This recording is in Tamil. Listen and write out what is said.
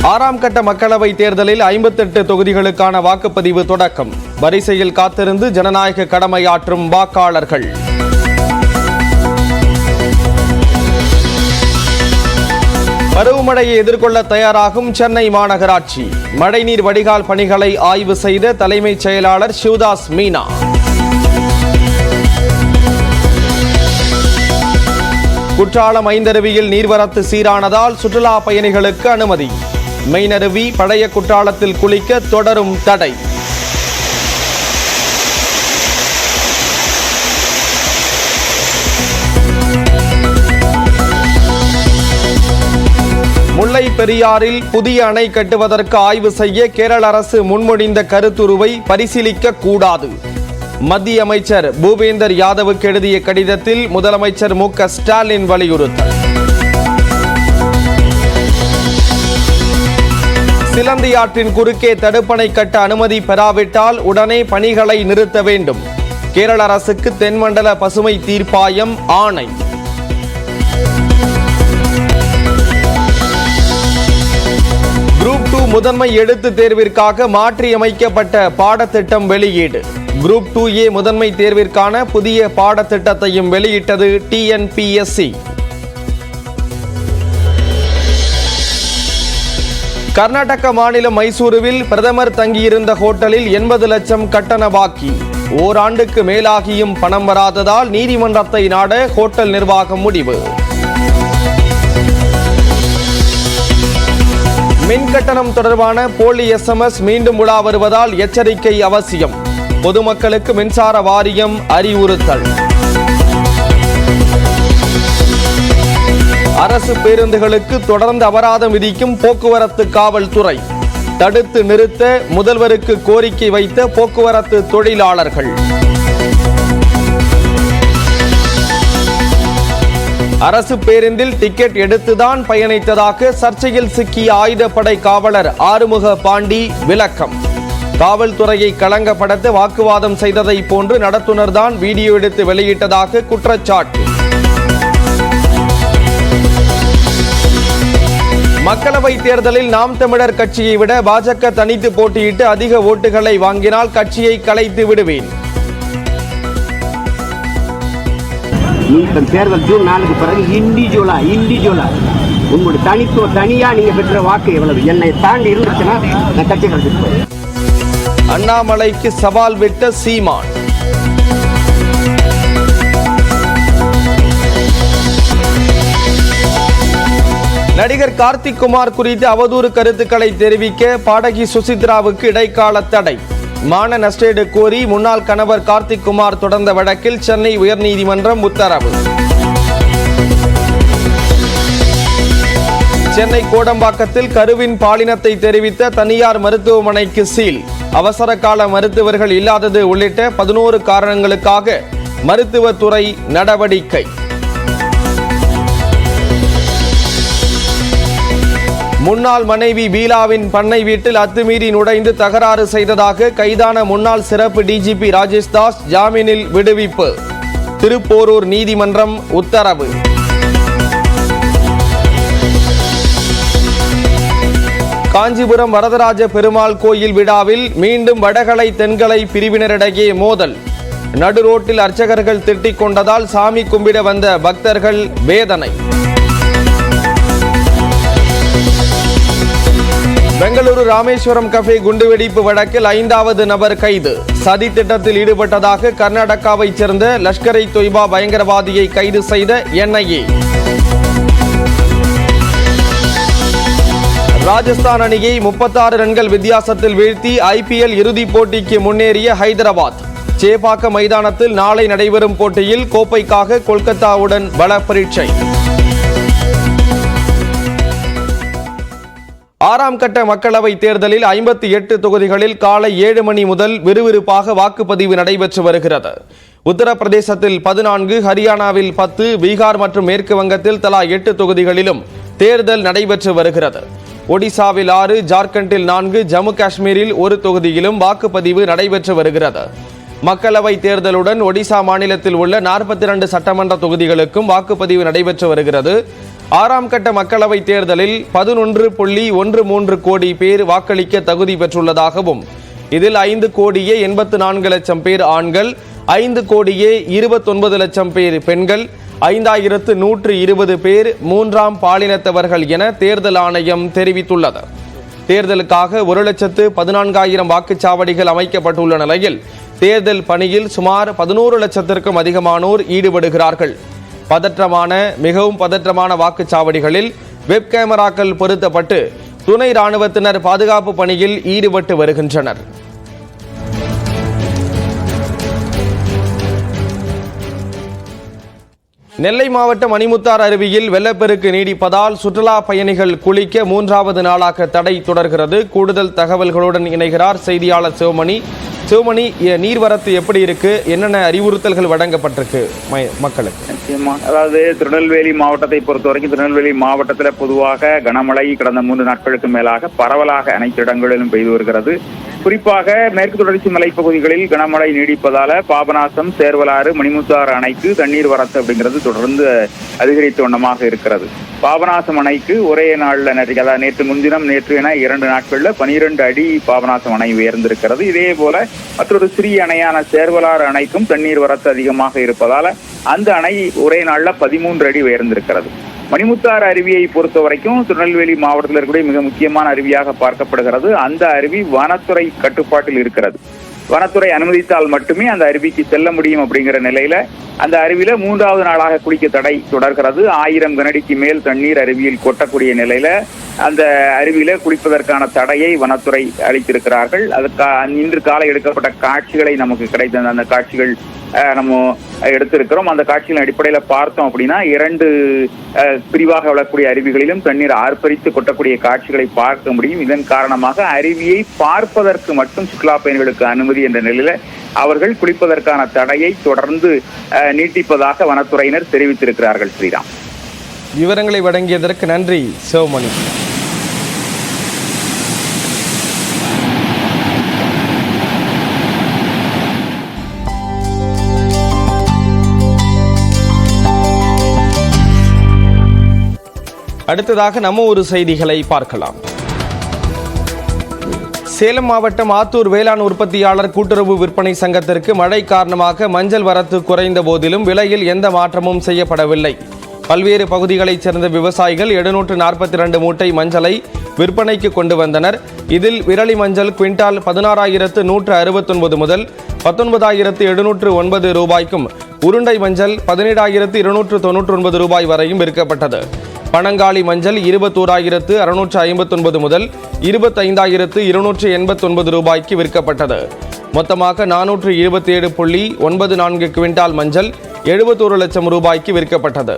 ஆறாம் கட்ட மக்களவை தேர்தலில் 58 தொகுதிகளுக்கான வாக்குப்பதிவு தொடக்கம். வரிசையில் காத்திருந்து ஜனநாயக கடமையாற்றும் வாக்காளர்கள். பருவமழையை எதிர்கொள்ள தயாராகும் சென்னை மாநகராட்சி. மழைநீர் வடிகால் பணிகளை ஆய்வு செய்த தலைமைச் செயலாளர் சிவதாஸ் மீனா. குற்றாலம் ஐந்தருவியில் நீர்வரத்து சீரானதால் சுற்றுலா பயணிகளுக்கு அனுமதி. மெயினருவி பழைய குற்றாலத்தில் குளிக்க தொடரும் தடை. முல்லை பெரியாறில் புதிய அணை கட்டுவதற்கு ஆய்வு செய்ய கேரள அரசு முன்மொழிந்த கருத்துருவை பரிசீலிக்க கூடாது. மத்திய அமைச்சர் பூபேந்தர் யாதவுக்கு எழுதிய கடிதத்தில் முதலமைச்சர் மு.க. ஸ்டாலின் வலியுறுத்தல். சிலந்தி ஆற்றின் குறுக்கே தடுப்பணை கட்ட அனுமதி பெறாவிட்டால் உடனே பணிகளை நிறுத்த வேண்டும். கேரள அரசுக்கு தென்மண்டல பசுமை தீர்ப்பாயம் ஆணை. குரூப் 2 முதன்மை எழுத்து தேர்விற்காக மாற்றியமைக்கப்பட்ட பாடத்திட்டம் வெளியீடு. குரூப் 2A முதன்மை தேர்விற்கான புதிய பாடத்திட்டத்தையும் வெளியிட்டது TNPSC. கர்நாடக மாநிலம் மைசூருவில் பிரதமர் தங்கியிருந்த ஹோட்டலில் 80 லட்சம் கட்டண பாக்கி. ஓராண்டுக்கு மேலாகியும் பணம் வராததால் நீதிமன்றத்தை நாட ஹோட்டல் நிர்வாகம் முடிவு. மின் கட்டணம் தொடர்பான போலி SMS மீண்டும் உலா வருவதால் எச்சரிக்கை அவசியம். பொதுமக்களுக்கு மின்சார வாரியம் அறிவுறுத்தல். அரசு பேருந்துகளுக்கு தொடர்ந்து அபராதம் விதிக்கும் போக்குவரத்து காவல்துறை. தடுத்து நிறுத்த முதல்வருக்கு கோரிக்கை வைத்த போக்குவரத்து தொழிலாளர்கள். அரசு பேருந்தில் டிக்கெட் எடுத்துதான் பயணித்ததாக சர்ச்சையில் சிக்கிய ஆயுதப்படை காவலர் ஆறுமுக பாண்டி விளக்கம். காவல்துறையை களங்கப்படுத்த வாக்குவாதம் செய்ததை போன்று நடத்துனர்தான் வீடியோ எடுத்து வெளியிட்டதாக குற்றச்சாட்டு. மக்களவை தேர்தலில் நாம் தமிழர் கட்சியை விட பாஜக தனித்து போட்டியிட்டு அதிக ஓட்டுகளை வாங்கினால் கட்சியை கலைத்து விடுவேன். தேர்தல் ஜூன் 4 பிறகு இண்டிவிஜுவலா உங்களுடைய தனியா நீங்க பெற்ற வாக்கு எவ்வளவு என்னை தாண்டி இருந்துச்சுன்னா நான் கட்சி கழிச்சு. அண்ணாமலைக்கு சவால் விட்ட சீமான். நடிகர் கார்த்திக் குமார் குறித்து அவதூறு கருத்துக்களை தெரிவிக்க பாடகி சுசித்ராவுக்கு இடைக்கால தடை. மான நஷ்டஈடு கோரி முன்னாள் கணவர் கார்த்திக் குமார் தொடர்ந்த வழக்கில் சென்னை உயர்நீதிமன்றம் உத்தரவு. சென்னை கோடம்பாக்கத்தில் கருவின் பாலினத்தை தெரிவித்த தனியார் மருத்துவமனைக்கு சீல். அவசர கால மருத்துவர்கள் இல்லாதது உள்ளிட்ட 11 காரணங்களுக்காக மருத்துவத்துறை நடவடிக்கை. முன்னாள் மனைவி பீலாவின் பண்ணை வீட்டில் அத்துமீறி நுழைந்து தகராறு செய்ததாக கைதான முன்னாள் சிறப்பு DGP ராஜேஷ் தாஸ் ஜாமீனில் விடுவிப்பு. திருப்போரூர் நீதிமன்றம் உத்தரவு. காஞ்சிபுரம் வரதராஜ பெருமாள் கோயில் விழாவில் மீண்டும் வடகலை தென்கலை பிரிவினரிடையே மோதல். நடு ரோட்டில் அர்ச்சகர்கள் திட்டிக் கொண்டதால் சாமி கும்பிட வந்த பக்தர்கள் வேதனை. பெங்களூரு ராமேஸ்வரம் கஃபே குண்டுவெடிப்பு வழக்கில் 5வது நபர் கைது. சதி திட்டத்தில் ஈடுபட்டதாக கர்நாடகாவைச் சேர்ந்த லஷ்கர்-இ தொய்பா பயங்கரவாதியை கைது செய்த NIA. ராஜஸ்தான் அணியை 36 ரன்கள் வித்தியாசத்தில் வீழ்த்தி IPL இறுதிப் போட்டிக்கு முன்னேறிய ஹைதராபாத். சேப்பாக்கம் மைதானத்தில் நாளை நடைபெறும் போட்டியில் கோப்பைக்காக கொல்கத்தாவுடன் பல பரீட்சை. 6ஆம் கட்ட மக்களவை தேர்தலில் 58 தொகுதிகளில் காலை 7 மணி முதல் விறுவிறுப்பாக வாக்குப்பதிவு நடைபெற்று வருகிறது. உத்தரப்பிரதேசத்தில் 14, ஹரியானாவில் 10, பீகார் மற்றும் மேற்கு வங்கத்தில் தலா 8 தொகுதிகளிலும் தேர்தல் நடைபெற்று வருகிறது. ஒடிசாவில் 6, ஜார்க்கண்டில் 4, ஜம்மு காஷ்மீரில் 1 தொகுதியிலும் வாக்குப்பதிவு நடைபெற்று வருகிறது. மக்களவை தேர்தலுடன் ஒடிசா மாநிலத்தில் உள்ள 42 சட்டமன்ற தொகுதிகளுக்கும் வாக்குப்பதிவு நடைபெற்று வருகிறது. ஆறாம் கட்ட மக்களவைத் தேர்தலில் 11.13 கோடி பேர் வாக்களிக்க தகுதி பெற்றுள்ளதாகவும் இதில் 5,84 லட்சம் பேர் ஆண்கள், 5,29 லட்சம் பேர் பெண்கள், 5,120 பேர் மூன்றாம் பாலினத்தவர்கள் என தேர்தல் ஆணையம் தெரிவித்துள்ளது. தேர்தலுக்காக 1,14,000 வாக்குச்சாவடிகள் அமைக்கப்பட்டுள்ள நிலையில் தேர்தல் பணியில் சுமார் 11 லட்சத்திற்கும் அதிகமானோர் ஈடுபடுகிறார்கள். மிகவும் பதற்றமான வாக்குச்சாவடிகளில் வெப் கேமராக்கள் பொருத்தப்பட்டு துணை ராணுவத்தினர் பாதுகாப்பு பணியில் ஈடுபட்டு வருகின்றனர். நெல்லை மாவட்டம் மணிமுத்தாறு அருவியில் வெள்ளப்பெருக்கு நீடிப்பதால் சுற்றுலா பயணிகள் குளிக்க 3வது நாளாக தடை தொடர்கிறது. கூடுதல் தகவல்களுடன் இணைகிறார் செய்தியாளர் சிவமணி. சிவமணி, நீர்வரத்து எப்படி இருக்கு? என்னென்ன அறிவுறுத்தல்கள் வழங்கப்பட்டிருக்கு மக்களுக்கு? அதாவது திருநெல்வேலி மாவட்டத்தை பொறுத்த வரைக்கும் திருநெல்வேலி மாவட்டத்தில் பொதுவாக கனமழை கடந்த 3 நாட்களுக்கு மேலாக பரவலாக அனைத்து இடங்களிலும் பெய்து வருகிறது. குறிப்பாக மேற்கு தொடர்ச்சி மலைப்பகுதிகளில் கனமழை நீடிப்பதால பாபநாசம், சேர்வலாறு, மணிமுத்தாறு அணைக்கு தண்ணீர் வரத்து அப்படிங்கிறது தொடர்ந்து அதிகரித்த வண்ணமாக இருக்கிறது. பாபநாசம் அணைக்கு ஒரே நாள்ல நேற்று முன்தினம் நேற்று என 2 நாட்கள்ல 12 அடி பாபநாசம் அணை உயர்ந்திருக்கிறது. இதே போல மற்றொரு சிறிய அணையான சேர்வலாறு அணைக்கும் தண்ணீர் வரத்து அதிகமாக இருப்பதால அந்த அணை ஒரே நாள்ல 13 அடி உயர்ந்திருக்கிறது. மணிமுத்தாறு அருவியை பொறுத்த வரைக்கும் திருநெல்வேலி மாவட்டத்தில் இருக்கக்கூடிய மிக முக்கியமான அருவியாக பார்க்கப்படுகிறது. அந்த அருவி வனத்துறை கட்டுப்பாட்டில் இருக்கிறது. வனத்துறை அனுமதித்தால் மட்டுமே அந்த அருவிக்கு செல்ல முடியும் அப்படிங்கிற நிலையில அந்த அருவியில 3வது நாளாக குளிக்க தடை தொடர்கிறது. 1000 கனஅடிக்கு மேல் தண்ணீர் அருவியில் கொட்டக்கூடிய நிலையில அந்த அருவியில குளிப்பதற்கான தடையை வனத்துறை அளித்திருக்கிறார்கள். இன்று காலை எடுக்கப்பட்ட காட்சிகளை நமக்கு கிடைத்த அந்த காட்சிகள் நம்ம எடுத்திருக்கிறோம். அந்த காட்சிகளின் அடிப்படையில பார்த்தோம் அப்படின்னா 2 பிரிவாக விழக்கூடிய அருவிகளிலும் தண்ணீர் ஆர்ப்பரித்து கொட்டக்கூடிய காட்சிகளை பார்க்க முடியும். இதன் காரணமாக அருவியை பார்ப்பதற்கு மட்டும் சுற்றுலா பயணிகளுக்கு அனுமதி என்ற நிலையில அவர்கள் குளிப்பதற்கான தடையை தொடர்ந்து நீட்டிப்பதாக வனத்துறையினர் தெரிவித்திருக்கிறார்கள். ஸ்ரீராம், விவரங்களை வழங்கியதற்கு நன்றி சிவமணி. அடுத்ததாக நம்ம ஒரு செய்திகளை பார்க்கலாம். சேலம் மாவட்டம் ஆத்தூர் வேளாண் உற்பத்தியாளர் கூட்டுறவு விற்பனை சங்கத்திற்கு மழை காரணமாக மஞ்சள் வரத்து குறைந்த போதிலும் விலையில் எந்த மாற்றமும் செய்யப்படவில்லை. பல்வேறு பகுதிகளைச் சேர்ந்த விவசாயிகள் 742 மூட்டை மஞ்சளை விற்பனைக்கு கொண்டு வந்தனர். இதில் விரலி மஞ்சள் குவிண்டால் 16,169 முதல் 19,709 ரூபாய்க்கும், உருண்டை மஞ்சள் 17,299 ரூபாய் வரையும் விற்கப்பட்டது. பனங்காளி மஞ்சள் 21,659 முதல் 25,289 ரூபாய்க்கு விற்கப்பட்டது. மொத்தமாக 427.94 குவிண்டால் மஞ்சள் 71 லட்சம் ரூபாய்க்கு விற்கப்பட்டது.